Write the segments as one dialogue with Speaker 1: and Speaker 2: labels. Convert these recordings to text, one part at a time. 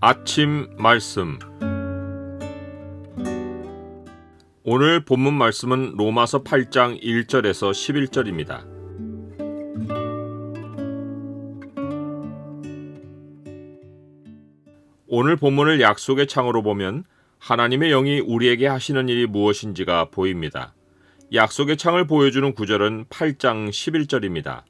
Speaker 1: 아침 말씀. 오늘 본문 말씀은 로마서 8장 1절에서 11절입니다. 오늘 본문을 약속의 창으로 보면 하나님의 영이 우리에게 하시는 일이 무엇인지가 보입니다. 약속의 창을 보여주는 구절은 8장 11절입니다.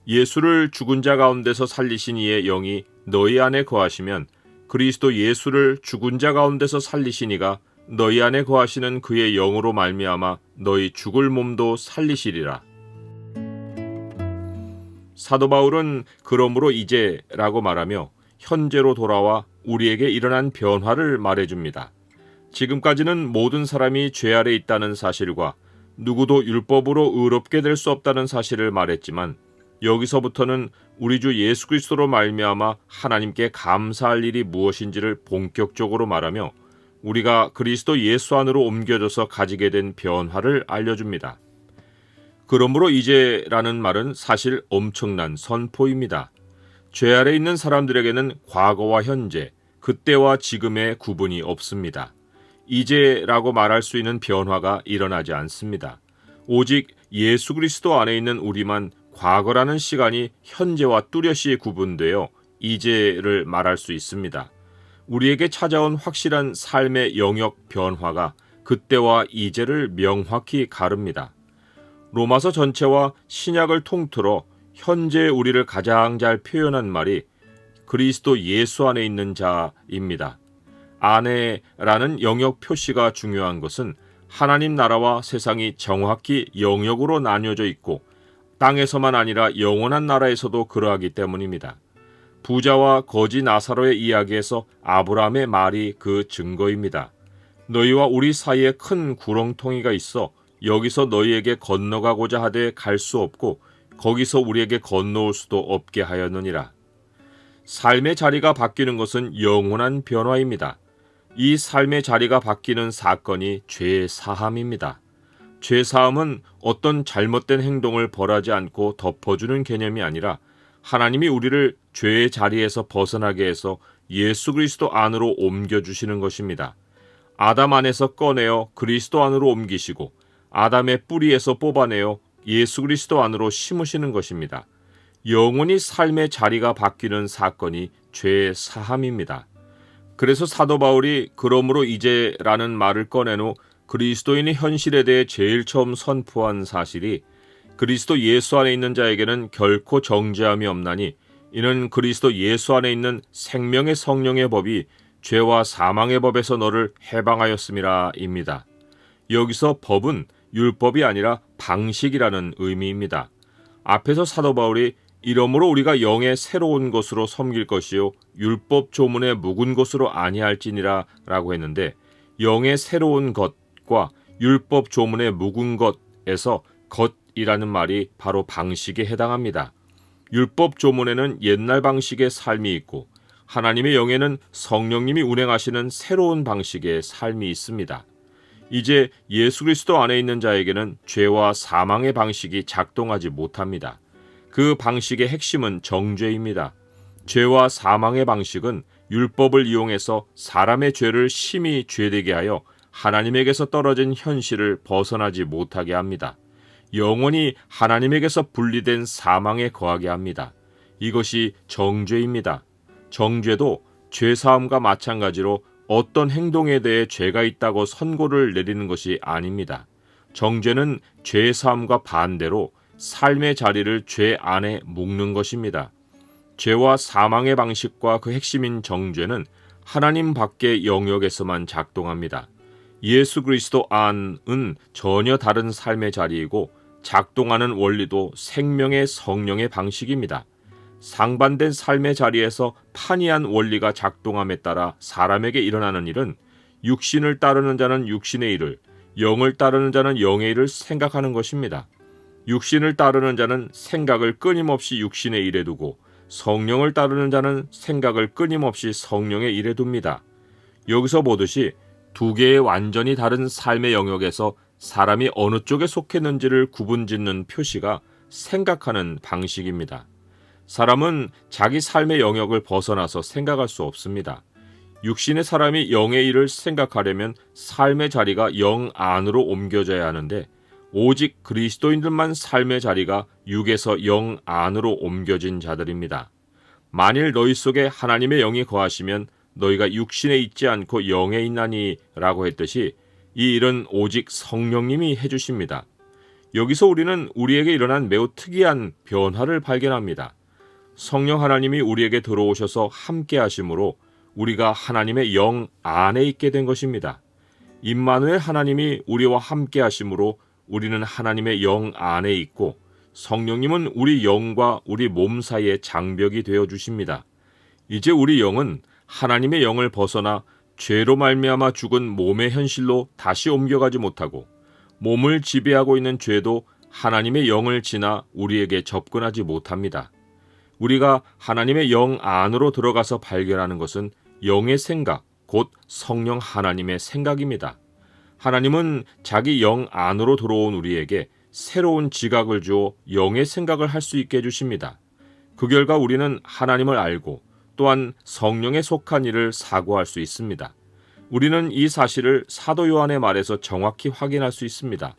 Speaker 1: 예수를 죽은 자 가운데서 살리신 이의 영이 너희 안에 거하시면 그리스도 예수를 죽은 자 가운데서 살리신 이가 너희 안에 거하시는 그의 영으로 말미암아 너희 죽을 몸도 살리시리라. 사도 바울은 그러므로 이제라고 말하며 현재로 돌아와 우리에게 일어난 변화를 말해줍니다. 지금까지는 모든 사람이 죄 아래 있다는 사실과 누구도 율법으로 의롭게 될 수 없다는 사실을 말했지만 여기서부터는 우리 주 예수 그리스도로 말미암아 하나님께 감사할 일이 무엇인지를 본격적으로 말하며 우리가 그리스도 예수 안으로 옮겨져서 가지게 된 변화를 알려줍니다. 그러므로 이제라는 말은 사실 엄청난 선포입니다. 죄 아래 있는 사람들에게는 과거와 현재, 그때와 지금의 구분이 없습니다. 이제라고 말할 수 있는 변화가 일어나지 않습니다. 오직 예수 그리스도 안에 있는 우리만 과거라는 시간이 현재와 뚜렷이 구분되어 이제를 말할 수 있습니다. 우리에게 찾아온 확실한 삶의 영역 변화가 그때와 이제를 명확히 가릅니다. 로마서 전체와 신약을 통틀어 현재의 우리를 가장 잘 표현한 말이 그리스도 예수 안에 있는 자입니다. 안에라는 영역 표시가 중요한 것은 하나님 나라와 세상이 정확히 영역으로 나뉘어져 있고 땅에서만 아니라 영원한 나라에서도 그러하기 때문입니다. 부자와 거지 나사로의 이야기에서 아브라함의 말이 그 증거입니다. 너희와 우리 사이에 큰 구렁텅이가 있어 여기서 너희에게 건너가고자 하되 갈 수 없고 거기서 우리에게 건너올 수도 없게 하였느니라. 삶의 자리가 바뀌는 것은 영원한 변화입니다. 이 삶의 자리가 바뀌는 사건이 죄 사함입니다. 죄 사함은 어떤 잘못된 행동을 벌하지 않고 덮어주는 개념이 아니라 하나님이 우리를 죄의 자리에서 벗어나게 해서 예수 그리스도 안으로 옮겨주시는 것입니다. 아담 안에서 꺼내어 그리스도 안으로 옮기시고 아담의 뿌리에서 뽑아내어 예수 그리스도 안으로 심으시는 것입니다. 영원히 삶의 자리가 바뀌는 사건이 죄 사함입니다. 그래서 사도 바울이 그러므로 이제라는 말을 꺼낸 후 그리스도인의 현실에 대해 제일 처음 선포한 사실이 그리스도 예수 안에 있는 자에게는 결코 정죄함이 없나니 이는 그리스도 예수 안에 있는 생명의 성령의 법이 죄와 사망의 법에서 너를 해방하였음이라 입니다. 여기서 법은 율법이 아니라 방식이라는 의미입니다. 앞에서 사도 바울이 이러므로 우리가 영의 새로운 것으로 섬길 것이요 율법 조문의 묵은 것으로 아니할지니라 라고 했는데 영의 새로운 것과 율법 조문의 묵은 것에서 것이라는 말이 바로 방식에 해당합니다. 율법 조문에는 옛날 방식의 삶이 있고 하나님의 영에는 성령님이 운행하시는 새로운 방식의 삶이 있습니다. 이제 예수 그리스도 안에 있는 자에게는 죄와 사망의 방식이 작동하지 못합니다. 그 방식의 핵심은 정죄입니다. 죄와 사망의 방식은 율법을 이용해서 사람의 죄를 심히 죄되게 하여 하나님에게서 떨어진 현실을 벗어나지 못하게 합니다. 영원히 하나님에게서 분리된 사망에 거하게 합니다. 이것이 정죄입니다. 정죄도 죄사함과 마찬가지로 어떤 행동에 대해 죄가 있다고 선고를 내리는 것이 아닙니다. 정죄는 죄사함과 반대로 삶의 자리를 죄 안에 묶는 것입니다. 죄와 사망의 방식과 그 핵심인 정죄는 하나님 밖의 영역에서만 작동합니다. 예수 그리스도 안은 전혀 다른 삶의 자리이고 작동하는 원리도 생명의 성령의 방식입니다. 상반된 삶의 자리에서 판이한 원리가 작동함에 따라 사람에게 일어나는 일은 육신을 따르는 자는 육신의 일을, 영을 따르는 자는 영의 일을 생각하는 것입니다. 육신을 따르는 자는 생각을 끊임없이 육신의 일에 두고 성령을 따르는 자는 생각을 끊임없이 성령의 일에 둡니다. 여기서 보듯이 두 개의 완전히 다른 삶의 영역에서 사람이 어느 쪽에 속했는지를 구분짓는 표시가 생각하는 방식입니다. 사람은 자기 삶의 영역을 벗어나서 생각할 수 없습니다. 육신의 사람이 영의 일을 생각하려면 삶의 자리가 영 안으로 옮겨져야 하는데 오직 그리스도인들만 삶의 자리가 육에서 영 안으로 옮겨진 자들입니다. 만일 너희 속에 하나님의 영이 거하시면 너희가 육신에 있지 않고 영에 있나니 라고 했듯이 이 일은 오직 성령님이 해주십니다. 여기서 우리는 우리에게 일어난 매우 특이한 변화를 발견합니다. 성령 하나님이 우리에게 들어오셔서 함께 하심으로 우리가 하나님의 영 안에 있게 된 것입니다. 임마누엘 하나님이 우리와 함께 하심으로 우리는 하나님의 영 안에 있고 성령님은 우리 영과 우리 몸 사이의 장벽이 되어 주십니다. 이제 우리 영은 하나님의 영을 벗어나 죄로 말미암아 죽은 몸의 현실로 다시 옮겨가지 못하고 몸을 지배하고 있는 죄도 하나님의 영을 지나 우리에게 접근하지 못합니다. 우리가 하나님의 영 안으로 들어가서 발견하는 것은 영의 생각, 곧 성령 하나님의 생각입니다. 하나님은 자기 영 안으로 들어온 우리에게 새로운 지각을 주어 영의 생각을 할 수 있게 해주십니다. 그 결과 우리는 하나님을 알고 또한 성령에 속한 일을 사고할 수 있습니다. 우리는 이 사실을 사도 요한의 말에서 정확히 확인할 수 있습니다.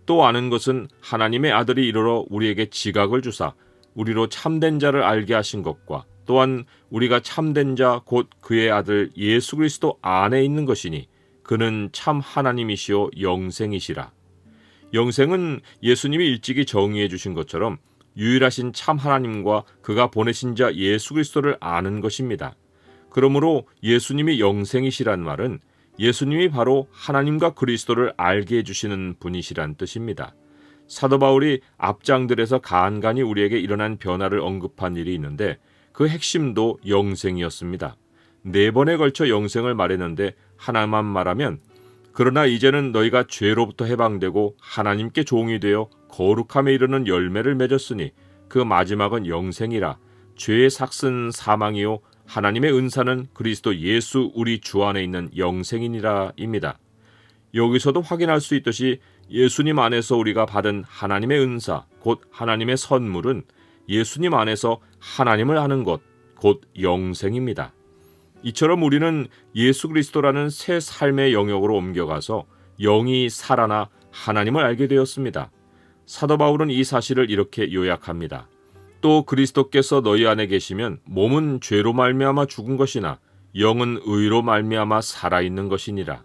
Speaker 1: 또 아는 것은 하나님의 아들이 이르러 우리에게 지각을 주사 우리로 참된 자를 알게 하신 것과 또한 우리가 참된 자 곧 그의 아들 예수 그리스도 안에 있는 것이니 그는 참 하나님이시요 영생이시라. 영생은 예수님이 일찍이 정의해 주신 것처럼 유일하신 참 하나님과 그가 보내신 자 예수 그리스도를 아는 것입니다. 그러므로 예수님이 영생이시란 말은 예수님이 바로 하나님과 그리스도를 알게 해주시는 분이시란 뜻입니다. 사도 바울이 앞장들에서 간간히 우리에게 일어난 변화를 언급한 일이 있는데 그 핵심도 영생이었습니다. 4번에 걸쳐 영생을 말했는데 하나만 말하면 그러나 이제는 너희가 죄로부터 해방되고 하나님께 종이 되어 거룩함에 이르는 열매를 맺었으니 그 마지막은 영생이라. 죄의 삭은 사망이요 하나님의 은사는 그리스도 예수 우리 주 안에 있는 영생이니라 입니다. 여기서도 확인할 수 있듯이 예수님 안에서 우리가 받은 하나님의 은사, 곧 하나님의 선물은 예수님 안에서 하나님을 아는 것, 곧 영생입니다. 이처럼 우리는 예수 그리스도라는 새 삶의 영역으로 옮겨가서 영이 살아나 하나님을 알게 되었습니다. 사도 바울은 이 사실을 이렇게 요약합니다. 또 그리스도께서 너희 안에 계시면 몸은 죄로 말미암아 죽은 것이나 영은 의로 말미암아 살아있는 것이니라.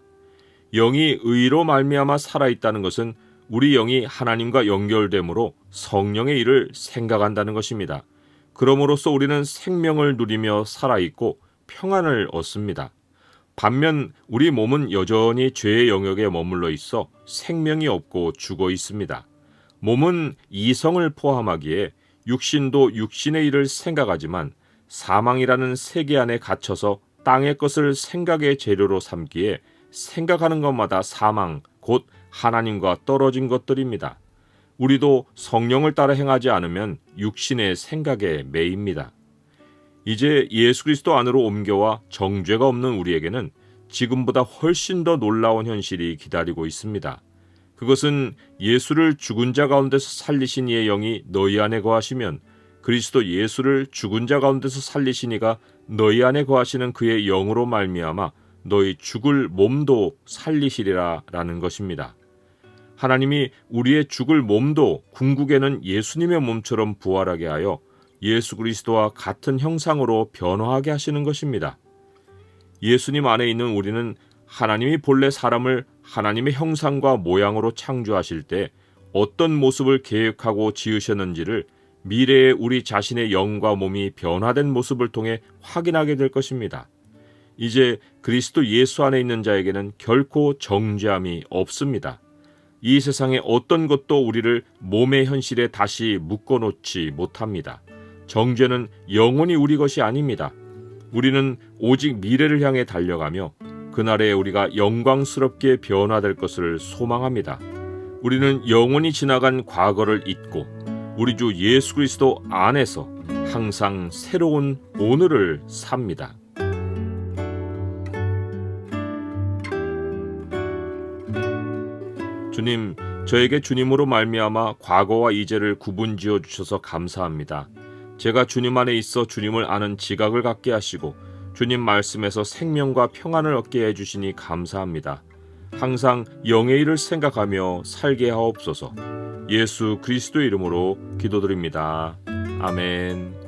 Speaker 1: 영이 의로 말미암아 살아있다는 것은 우리 영이 하나님과 연결되므로 성령의 일을 생각한다는 것입니다. 그러므로써 우리는 생명을 누리며 살아있고 평안을 얻습니다. 반면 우리 몸은 여전히 죄의 영역에 머물러 있어 생명이 없고 죽어 있습니다. 몸은 이성을 포함하기에 육신도 육신의 일을 생각하지만 사망이라는 세계 안에 갇혀서 땅의 것을 생각의 재료로 삼기에 생각하는 것마다 사망, 곧 하나님과 떨어진 것들입니다. 우리도 성령을 따라 행하지 않으면 육신의 생각에 매입니다. 이제 예수 그리스도 안으로 옮겨와 정죄가 없는 우리에게는 지금보다 훨씬 더 놀라운 현실이 기다리고 있습니다. 그것은 예수를 죽은 자 가운데서 살리신 이의 영이 너희 안에 거하시면 그리스도 예수를 죽은 자 가운데서 살리신 이가 너희 안에 거하시는 그의 영으로 말미암아 너희 죽을 몸도 살리시리라 라는 것입니다. 하나님이 우리의 죽을 몸도 궁극에는 예수님의 몸처럼 부활하게 하여 예수 그리스도와 같은 형상으로 변화하게 하시는 것입니다. 예수님 안에 있는 우리는 하나님이 본래 사람을 하나님의 형상과 모양으로 창조하실 때 어떤 모습을 계획하고 지으셨는지를 미래의 우리 자신의 영과 몸이 변화된 모습을 통해 확인하게 될 것입니다. 이제 그리스도 예수 안에 있는 자에게는 결코 정죄함이 없습니다. 이 세상의 어떤 것도 우리를 몸의 현실에 다시 묶어놓지 못합니다. 정죄는 영원히 우리 것이 아닙니다. 우리는 오직 미래를 향해 달려가며 그날에 우리가 영광스럽게 변화될 것을 소망합니다. 우리는 영원히 지나간 과거를 잊고 우리 주 예수 그리스도 안에서 항상 새로운 오늘을 삽니다. 주님, 저에게 주님으로 말미암아 과거와 이제를 구분지어 주셔서 감사합니다. 제가 주님 안에 있어 주님을 아는 지각을 갖게 하시고 주님 말씀에서 생명과 평안을 얻게 해주시니 감사합니다. 항상 영의 일을 생각하며 살게 하옵소서. 예수 그리스도 이름으로 기도드립니다. 아멘.